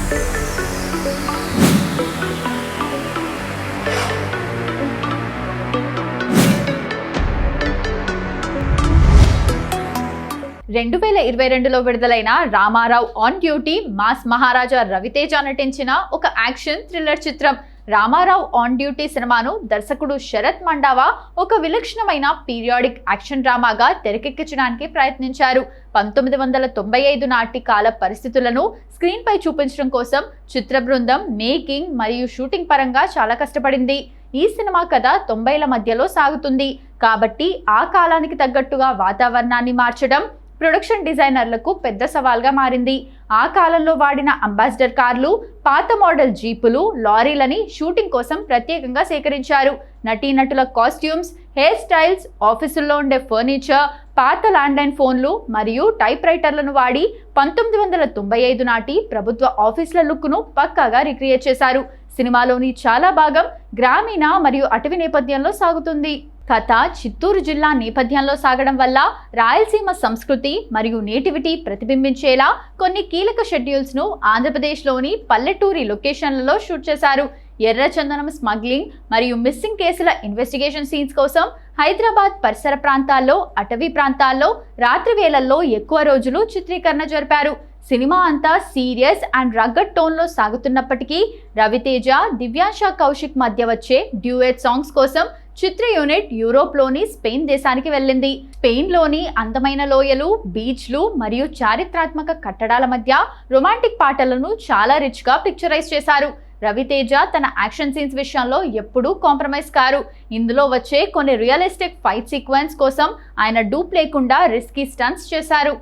2022లో విడుదలైన Ramarao on duty mass మహారాజా రవితేజ నటించిన ఒక యాక్షన్ థ్రిల్లర్ చిత్రం. రామారావు ఆన్ డ్యూటీ సినిమాను దర్శకుడు శరత్ మండావా ఒక విలక్షణమైన పీరియాడిక్ యాక్షన్ డ్రామాగా తెరకెక్కించడానికి ప్రయత్నించారు. 1995 నాటి కాల పరిస్థితులను స్క్రీన్ పై చూపించడం కోసం చిత్ర బృందం మేకింగ్ మరియు షూటింగ్ పరంగా చాలా కష్టపడింది. ఈ సినిమా కథ 90ల మధ్యలో సాగుతుంది కాబట్టి ఆ కాలానికి తగ్గట్టుగా వాతావరణాన్ని మార్చడం ప్రొడక్షన్ డిజైనర్లకు పెద్ద సవాల్గా మారింది. ఆ కాలంలో వాడిన అంబాసిడర్ కార్లు, పాత మోడల్ జీపులు, లారీలని షూటింగ్ కోసం ప్రత్యేకంగా సేకరించారు. నటీనటుల కాస్ట్యూమ్స్, హెయిర్ స్టైల్స్, ఆఫీసుల్లో ఉండే ఫర్నిచర్, పాత ల్యాండ్లైన్ ఫోన్లు మరియు టైప్ రైటర్లను వాడి 1995 నాటి ప్రభుత్వ ఆఫీసుల లుక్ను పక్కాగా రిక్రియేట్ చేశారు. సినిమాలోని చాలా భాగం గ్రామీణ మరియు అటవీ నేపథ్యంలో సాగుతుంది. కథ చిత్తూరు జిల్లా నేపథ్యంలో సాగడం వల్ల రాయలసీమ సంస్కృతి మరియు నేటివిటీ ప్రతిబింబించేలా కొన్ని కీలక షెడ్యూల్స్ను ఆంధ్రప్రదేశ్లోని పల్లెటూరి లొకేషన్లలో షూట్ చేశారు. ఎర్రచందనం స్మగ్లింగ్ మరియు మిస్సింగ్ కేసుల ఇన్వెస్టిగేషన్ సీన్స్ కోసం హైదరాబాద్ పరిసర ప్రాంతాల్లో, అటవీ ప్రాంతాల్లో రాత్రి వేళల్లో ఎక్కువ రోజులు చిత్రీకరణ జరిపారు. సినిమా అంతా సీరియస్ అండ్ రగ్గడ్ టోన్లో సాగుతున్నప్పటికీ రవితేజ, దివ్యాంశ కౌశిక్ మధ్య వచ్చే డ్యూయెట్ సాంగ్స్ కోసం చిత్ర యూనిట్ యూరోప్లోని స్పెయిన్ దేశానికి వెళ్ళింది. స్పెయిన్లోని అందమైన లోయలు, బీచ్లు మరియు చారిత్రాత్మక కట్టడాల మధ్య రొమాంటిక్ పాటలను చాలా రిచ్గా పిక్చరైజ్ చేశారు. రవితేజ తన యాక్షన్ సీన్స్ విషయంలో ఎప్పుడూ కాంప్రమైజ్ కారు. ఇందులో వచ్చే కొన్ని రియలిస్టిక్ ఫైట్ సీక్వెన్స్ కోసం ఆయన డూప్ లేకుండా రిస్కీ స్టంట్స్ చేశారు.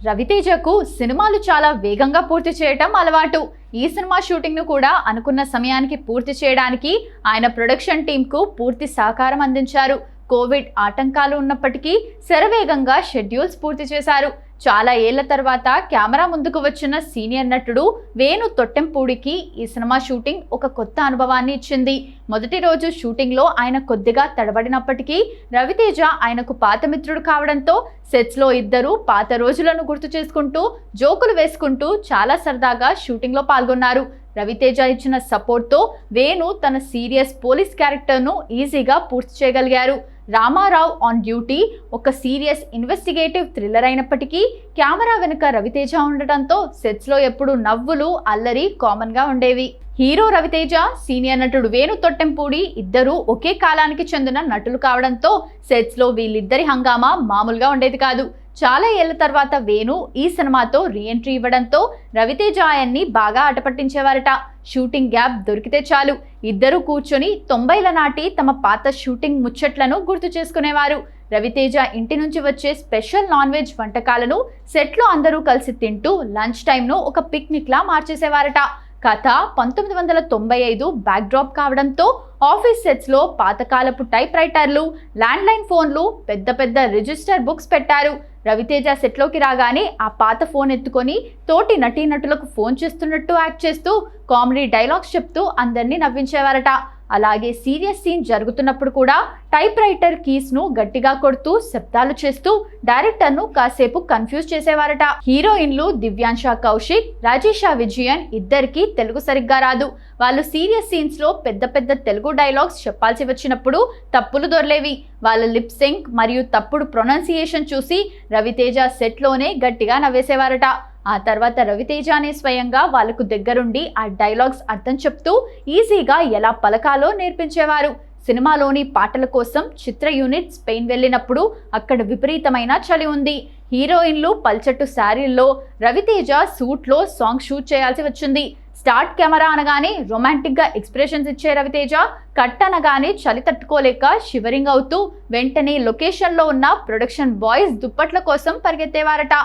రవితేజకు సినిమాలు చాలా వేగంగా పూర్తి చేయటం అలవాటు. ఈ సినిమా షూటింగ్ను కూడా అనుకున్న సమయానికి పూర్తి చేయడానికి ఆయన ప్రొడక్షన్ టీంకు పూర్తి సహకారం అందించారు. కోవిడ్ ఆటంకాలు ఉన్నప్పటికీ శరవేగంగా షెడ్యూల్స్ పూర్తి చేశారు. చాలా ఏళ్ల తర్వాత కెమెరా ముందుకు వచ్చిన సీనియర్ నటుడు వేణు తొట్టెంపూడికి ఈ సినిమా షూటింగ్ ఒక కొత్త అనుభవాన్ని ఇచ్చింది. మొదటి రోజు షూటింగ్లో ఆయన కొద్దిగా తడబడినప్పటికీ రవితేజ ఆయనకు పాత మిత్రుడు కావడంతో సెట్స్లో ఇద్దరు పాత రోజులను గుర్తు చేసుకుంటూ జోకులు వేసుకుంటూ చాలా సరదాగా షూటింగ్లో పాల్గొన్నారు. రవితేజ ఇచ్చిన సపోర్ట్తో వేణు తన సీరియస్ పోలీస్ క్యారెక్టర్ను ఈజీగా పూర్తి చేయగలిగారు. రామారావు ఆన్ డ్యూటీ ఒక సీరియస్ ఇన్వెస్టిగేటివ్ థ్రిల్లర్ అయినప్పటికీ కెమెరా వెనుక రవితేజ ఉండటంతో సెట్స్లో ఎప్పుడూ నవ్వులు, అల్లరి కామన్గా ఉండేవి. హీరో రవితేజ, సీనియర్ నటుడు వేణు తొట్టెంపూడి ఇద్దరూ ఒకే కాలానికి చెందిన నటులు కావడంతో సెట్స్లో వీళ్ళిద్దరి హంగామా మామూలుగా ఉండేది కాదు. చాలా ఏళ్ల తర్వాత వేణు ఈ సినిమాతో రీఎంట్రీ ఇవ్వడంతో రవితేజ ఆయన్ని బాగా ఆటపట్టించేవారట. షూటింగ్ గ్యాప్ దొరికితే చాలు ఇద్దరు కూర్చొని 90ల నాటి తమ పాత షూటింగ్ ముచ్చట్లను గుర్తు చేసుకునేవారు. రవితేజ ఇంటి నుంచి వచ్చే స్పెషల్ నాన్ వెజ్ వంటకాలను సెట్లో అందరూ కలిసి తింటూ లంచ్ టైంను ఒక పిక్నిక్లా మార్చేసేవారట. కథ 1995 బ్యాక్డ్రాప్ కావడంతో ఆఫీస్ సెట్స్లో పాతకాలపు టైప్ రైటర్లు, ల్యాండ్లైన్ ఫోన్లు, పెద్ద పెద్ద రిజిస్టర్ బుక్స్ పెట్టారు. రవితేజ సెట్లోకి రాగానే ఆ పాత ఫోన్ ఎత్తుకొని తోటి నటీనటులకు ఫోన్ చేస్తున్నట్టు యాక్ట్ చేస్తూ కామెడీ డైలాగ్స్ చెప్తూ అందరినీ నవ్వించేవారట. అలాగే సీరియస్ సీన్ జరుగుతున్నప్పుడు కూడా టైప్ రైటర్ కీస్ను గట్టిగా కొడుతూ శబ్దాలు చేస్తూ డైరెక్టర్ను కాసేపు కన్ఫ్యూజ్ చేసేవారట. హీరోయిన్లు దివ్యాంశ కౌశిక్, రాజేషా విజయన్ ఇద్దరికి తెలుగు సరిగ్గా రాదు. వాళ్ళు సీరియస్ సీన్స్లో పెద్ద పెద్ద తెలుగు డైలాగ్స్ చెప్పాల్సి వచ్చినప్పుడు తప్పులు దొర్లేవి. వాళ్ళ లిప్ సింక్ మరియు తప్పుడు ప్రొనౌన్సియేషన్ చూసి రవితేజ సెట్లోనే గట్టిగా నవ్వేసేవారట. ఆ తర్వాత రవితేజనే స్వయంగా వాళ్లకు దగ్గరుండి ఆ డైలాగ్స్ అర్థం చెప్తూ ఈజీగా ఎలా పలకాలో నేర్పించేవారు. సినిమాలోని పాటల కోసం చిత్ర యూనిట్ స్పెయిన్ వెళ్ళినప్పుడు అక్కడ విపరీతమైన చలి ఉంది. హీరోయిన్లు పల్చట్టు శారీల్లో, రవితేజ సూట్లో సాంగ్ షూట్ చేయాల్సి వచ్చింది. స్టార్ట్ కెమెరా అనగానే రొమాంటిక్గా ఎక్స్ప్రెషన్స్ ఇచ్చే రవితేజ కట్ అనగానే చలి తట్టుకోలేక షివరింగ్ అవుతూ వెంటనే లొకేషన్లో ఉన్న ప్రొడక్షన్ బాయ్స్ దుప్పట్ల కోసం పరిగెత్తేవారట.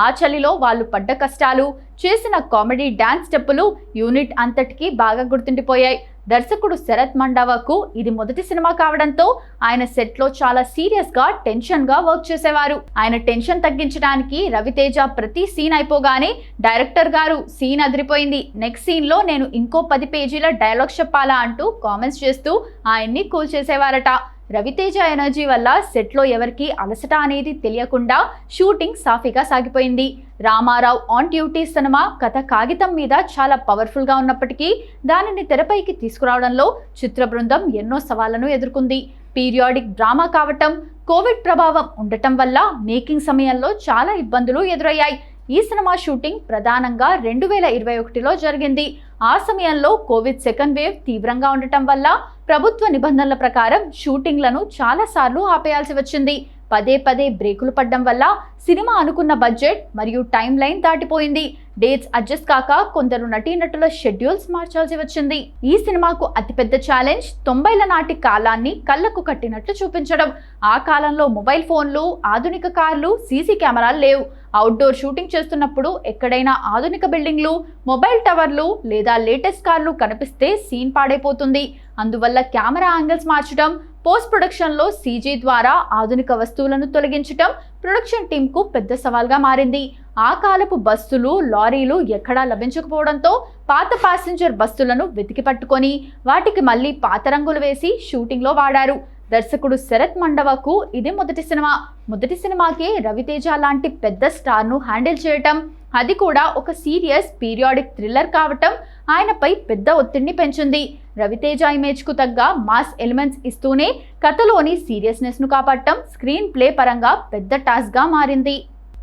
ఆ చలిలో వాళ్ళు పడ్డ కష్టాలు, చేసిన కామెడీ డాన్స్ స్టెప్పులు యూనిట్ అంతటికీ బాగా గుర్తుండిపోయాయి. దర్శకుడు శరత్ మండావాకు ఇది మొదటి సినిమా కావడంతో ఆయన సెట్లో చాలా సీరియస్గా, టెన్షన్గా వర్క్ చేసేవారు. ఆయన టెన్షన్ తగ్గించడానికి రవితేజ ప్రతి సీన్ అయిపోగానే డైరెక్టర్ గారు సీన్ అదిరిపోయింది, నెక్స్ట్ సీన్లో నేను ఇంకో 10 పేజీల డైలాగ్ చెప్పాలా అంటూ కామెంట్స్ చేస్తూ ఆయన్ని కూల్ చేసేవారట. రవితేజ ఎనర్జీ వల్ల సెట్లో ఎవరికి అలసట అనేది తెలియకుండా షూటింగ్ సాఫీగా సాగిపోయింది. రామారావు ఆన్ డ్యూటీ సినిమా కథ కాగితం మీద చాలా పవర్ఫుల్గా ఉన్నప్పటికీ దానిని తెరపైకి తీసుకురావడంలో చిత్ర బృందం ఎన్నో సవాళ్లను ఎదుర్కొంది. పీరియాడిక్ డ్రామా కావటం, కోవిడ్ ప్రభావం ఉండటం వల్ల మేకింగ్ సమయంలో చాలా ఇబ్బందులు ఎదురయ్యాయి. ఈ సినిమా షూటింగ్ ప్రధానంగా 2021లో జరిగింది. ఆ సమయంలో కోవిడ్ సెకండ్ వేవ్ తీవ్రంగా ఉండటం వల్ల ప్రభుత్వ నిబంధనల ప్రకారం షూటింగ్లను చాలాసార్లు ఆపేయాల్సి వచ్చింది. పదే పదే బ్రేకులు పడడం వల్ల సినిమా అనుకున్న బడ్జెట్ మరియు టైం లైన్ దాటిపోయింది. డేట్స్ అడ్జస్ట్ కాక కొందరు నటీనటుల షెడ్యూల్స్ మార్చాల్సి వచ్చింది. ఈ సినిమాకు అతిపెద్ద ఛాలెంజ్ 90ల నాటి కాలాన్ని కళ్ళకు కట్టినట్లు చూపించడం. ఆ కాలంలో మొబైల్ ఫోన్లు, ఆధునిక కార్లు, సీసీ కెమెరాలు లేవు. అవుట్డోర్ షూటింగ్ చేస్తున్నప్పుడు ఎక్కడైనా ఆధునిక బిల్డింగ్లు, మొబైల్ టవర్లు లేదా లేటెస్ట్ కార్లు కనిపిస్తే సీన్ పాడైపోతుంది. అందువల్ల కెమెరా యాంగిల్స్ మార్చడం, పోస్ట్ ప్రొడక్షన్లో సీజీ ద్వారా ఆధునిక వస్తువులను తొలగించడం ప్రొడక్షన్ టీంకు పెద్ద సవాల్గా మారింది. ఆ కాలపు బస్సులు, లారీలు ఎక్కడా లభించకపోవడంతో పాత ప్యాసింజర్ బస్సులను వెతికి పట్టుకొని వాటికి మళ్ళీ పాత రంగులు వేసి షూటింగ్లో వాడారు. దర్శకుడు శరత్ మండవకు ఇది మొదటి సినిమాకే రవితేజ లాంటి పెద్ద స్టార్ను హ్యాండిల్ చేయటం, అది కూడా ఒక సీరియస్ పీరియాడిక్ థ్రిల్లర్ కావటం ఆయనపై పెద్ద ఒత్తిడిని పెంచింది. రవితేజ ఇమేజ్కు తగ్గ మాస్ ఎలిమెంట్స్ ఇస్తూనే కథలోని సీరియస్నెస్ను కాపాడటం స్క్రీన్ ప్లే పరంగా పెద్ద టాస్క్గా మారింది.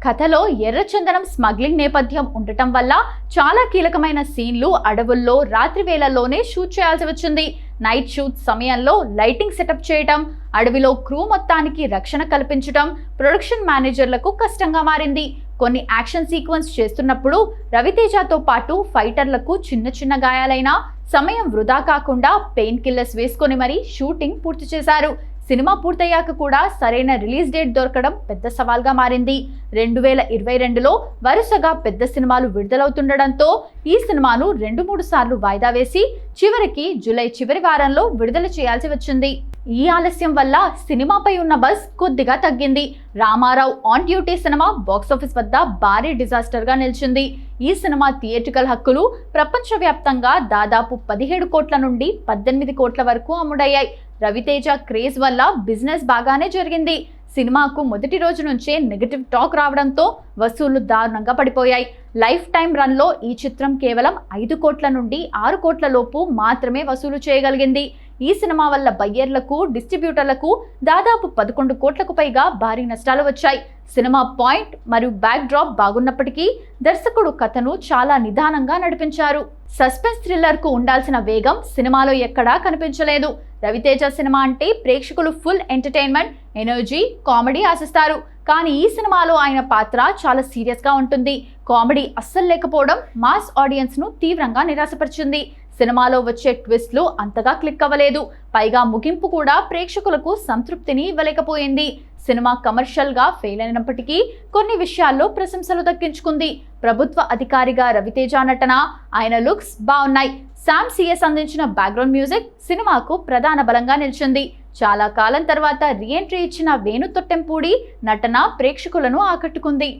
కథలో ఎర్రచందనం స్మగ్లింగ్ నేపథ్యం ఉండటం వల్ల చాలా కీలకమైన సీన్లు అడవుల్లో రాత్రి వేళల్లోనే షూట్ చేయాల్సి వచ్చింది. నైట్ షూట్ సమయంలో లైటింగ్ సెటప్ చేయటం, అడవిలో క్రూ మొత్తానికి రక్షణ కల్పించడం ప్రొడక్షన్ మేనేజర్లకు కష్టంగా మారింది. కొన్ని యాక్షన్ సీక్వెన్స్ చేస్తున్నప్పుడు రవితేజతో పాటు ఫైటర్లకు చిన్న గాయాలైనా సమయం వృధా కాకుండా పెయిన్ కిల్లర్స్ వేసుకొని మరీ షూటింగ్ పూర్తి చేశారు. సినిమా పూర్తయ్యాక కూడా సరైన రిలీజ్ డేట్ దొరకడం పెద్ద సవాల్గా మారింది. 2022లో వరుసగా పెద్ద సినిమాలు విడుదలవుతుండడంతో ఈ సినిమాను 2-3 సార్లు వాయిదా వేసి చివరికి జూలై చివరి వారంలో విడుదల చేయాల్సి వచ్చింది. ఈ ఆలస్యం వల్ల సినిమాపై ఉన్న బజ్ కొద్దిగా తగ్గింది. Ramarao on duty cinema box office వద్ద భారీ డిజాస్టర్గా నిలిచింది. ఈ సినిమా థియేట్రికల్ హక్కులు ప్రపంచవ్యాప్తంగా దాదాపు 17 కోట్ల నుండి 18 కోట్ల వరకు అమ్ముడయ్యాయి. రవితేజ క్రేజ్ వల్ల బిజినెస్ బాగానే జరిగింది. సినిమాకు మొదటి రోజు నుంచే నెగటివ్ టాక్ రావడంతో వసూళ్లు దారుణంగా పడిపోయాయి. లైఫ్ టైం రన్లో ఈ చిత్రం కేవలం 5 కోట్ల నుండి 6 కోట్ల లోపు మాత్రమే వసూలు చేయగలిగింది. ఈ సినిమా వల్ల బయ్యర్లకు, డిస్ట్రిబ్యూటర్లకు దాదాపు 11 కోట్లకు పైగా భారీ నష్టాలు వచ్చాయి. సినిమా పాయింట్ మరియు బ్యాక్ డ్రాప్ బాగున్నప్పటికీ దర్శకుడు కథను చాలా నిదానంగా నడిపించారు. సస్పెన్స్ థ్రిల్లర్కు ఉండాల్సిన వేగం సినిమాలో ఎక్కడా కనిపించలేదు. రవితేజ సినిమా అంటే ప్రేక్షకులు ఫుల్ ఎంటర్టైన్మెంట్, ఎనర్జీ, కామెడీ ఆశిస్తారు. కానీ ఈ సినిమాలో ఆయన పాత్ర చాలా సీరియస్గా ఉంటుంది. కామెడీ అస్సలు లేకపోవడం మాస్ ఆడియన్స్ను తీవ్రంగా నిరాశపరిచింది. సినిమాలో వచ్చే ట్విస్ట్లు అంతగా క్లిక్ అవ్వలేదు. పైగా ముగింపు కూడా ప్రేక్షకులకు సంతృప్తిని ఇవ్వలేకపోయింది. సినిమా కమర్షియల్గా ఫెయిల్ అయినప్పటికీ కొన్ని విషయాల్లో ప్రశంసలు దక్కించుకుంది. ప్రభుత్వ అధికారిగా రవితేజ నటన, ఆయన లుక్స్ బాగున్నాయి. శామ్ సిఎస్ అందించిన బ్యాక్గ్రౌండ్ మ్యూజిక్ సినిమాకు ప్రధాన బలంగా నిలిచింది. చాలా కాలం తర్వాత రీ ఎంట్రీ ఇచ్చిన వేణు తొట్టెంపూడి నటన ప్రేక్షకులను ఆకట్టుకుంది.